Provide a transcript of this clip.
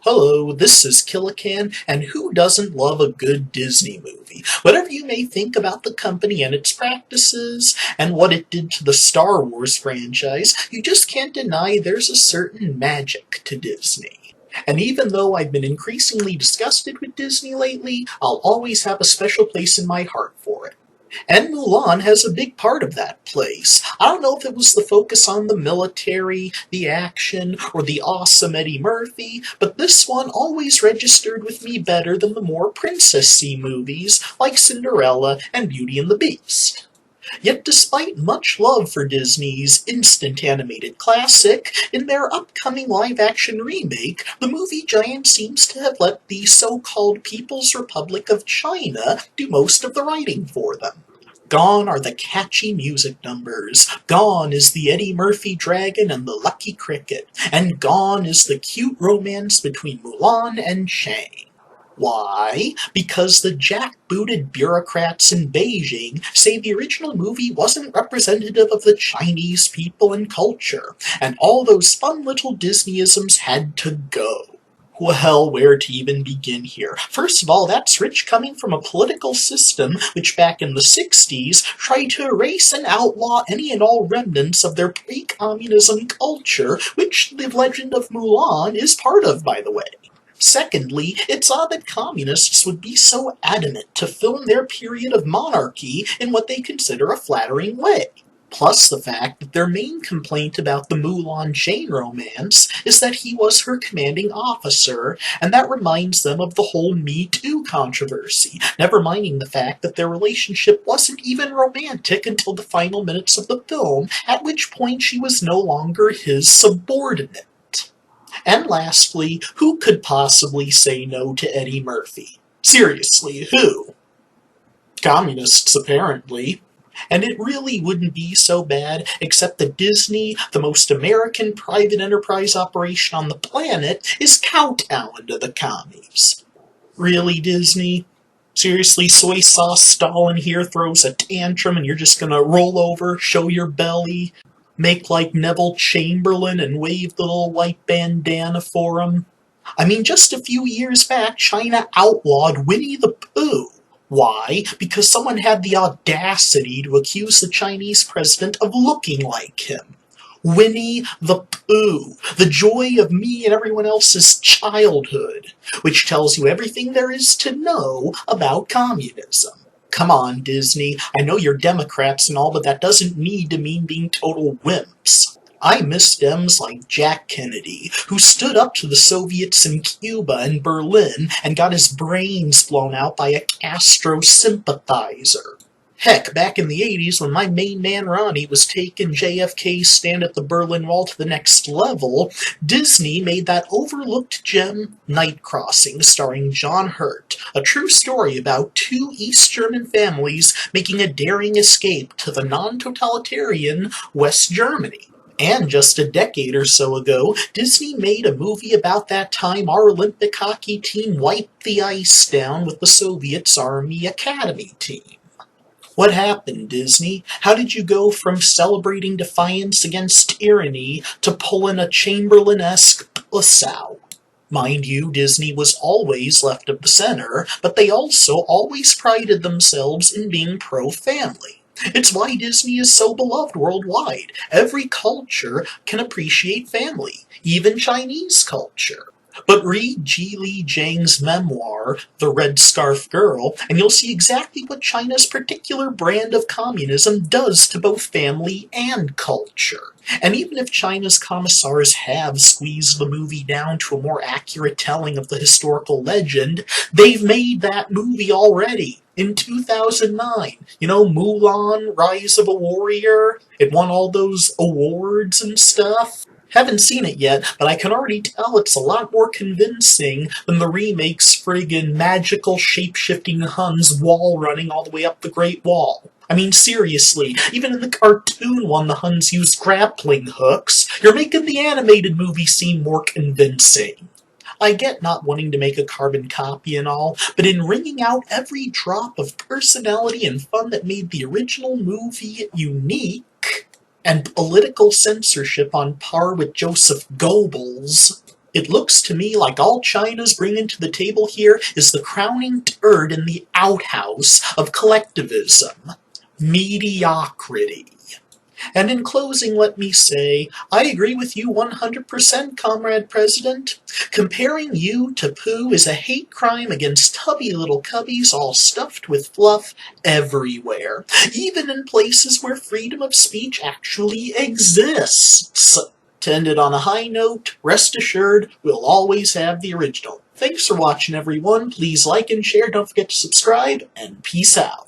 Hello, this is Killican, and who doesn't love a good Disney movie? Whatever you may think about the company and its practices, and what it did to the Star Wars franchise, you just can't deny there's a certain magic to Disney. And even though I've been increasingly disgusted with Disney lately, I'll always have a special place in my heart for it. And Mulan has a big part of that place. I don't know if it was the focus on the military, the action, or the awesome Eddie Murphy, but this one always registered with me better than the more princessy movies like Cinderella and Beauty and the Beast. Yet despite much love for Disney's instant animated classic, in their upcoming live-action remake, the movie giant seems to have let the so-called People's Republic of China do most of the writing for them. Gone are the catchy music numbers, gone is the Eddie Murphy dragon and the lucky cricket, and gone is the cute romance between Mulan and Shang. Why? Because the jackbooted bureaucrats in Beijing say the original movie wasn't representative of the Chinese people and culture, and all those fun little Disneyisms had to go. Well, where to even begin here? First of all, that's rich coming from a political system which back in the 60s tried to erase and outlaw any and all remnants of their pre-communism culture, which the legend of Mulan is part of, by the way. Secondly, it's odd that communists would be so adamant to film their period of monarchy in what they consider a flattering way. Plus the fact that their main complaint about the Mulan chain romance is that he was her commanding officer, and that reminds them of the whole Me Too controversy, never minding the fact that their relationship wasn't even romantic until the final minutes of the film, at which point she was no longer his subordinate. And lastly, who could possibly say no to Eddie Murphy? Seriously, who? Communists, apparently. And it really wouldn't be so bad, except that Disney, the most American private enterprise operation on the planet, is kowtowing to the commies. Really, Disney? Seriously, soy sauce Stalin here throws a tantrum and you're just gonna roll over, show your belly, make like Neville Chamberlain and wave the little white bandana for him? I mean, just a few years back, China outlawed Winnie the Pooh. Why? Because someone had the audacity to accuse the Chinese president of looking like him. Winnie the Pooh, the joy of me and everyone else's childhood, which tells you everything there is to know about communism. Come on, Disney, I know you're Democrats and all, but that doesn't need to mean being total wimps. I miss Dems like Jack Kennedy, who stood up to the Soviets in Cuba and Berlin and got his brains blown out by a Castro sympathizer. Heck, back in the 80s, when my main man Ronnie was taking JFK's stand at the Berlin Wall to the next level, Disney made that overlooked gem Night Crossing, starring John Hurt, a true story about two East German families making a daring escape to the non-totalitarian West Germany. And just a decade or so ago, Disney made a movie about that time our Olympic hockey team wiped the ice down with the Soviets' Army Academy team. What happened, Disney? How did you go from celebrating defiance against tyranny to pulling a Chamberlain-esque puss out? Mind you, Disney was always left of the center, but they also always prided themselves in being pro-family. It's why Disney is so beloved worldwide. Every culture can appreciate family, even Chinese culture. But read Ji Li Jiang's memoir, The Red Scarf Girl, and you'll see exactly what China's particular brand of communism does to both family and culture. And even if China's commissars have squeezed the movie down to a more accurate telling of the historical legend, they've made that movie already. In 2009, Mulan, Rise of a Warrior, it won all those awards and stuff. Haven't seen it yet, but I can already tell it's a lot more convincing than the remake's friggin' magical shape-shifting Huns wall running all the way up the Great Wall. I mean, seriously, even in the cartoon one the Huns used grappling hooks. You're making the animated movie seem more convincing. I get not wanting to make a carbon copy and all, but in wringing out every drop of personality and fun that made the original movie unique, and political censorship on par with Joseph Goebbels, It looks to me like all China's bringing to the table here is the crowning turd in the outhouse of collectivism: mediocrity. And in closing, let me say, I agree with you 100%, Comrade President. Comparing you to Pooh is a hate crime against tubby little cubbies all stuffed with fluff everywhere, even in places where freedom of speech actually exists. To end it on a high note, rest assured, we'll always have the original. Thanks for watching, everyone. Please like and share, don't forget to subscribe, and peace out.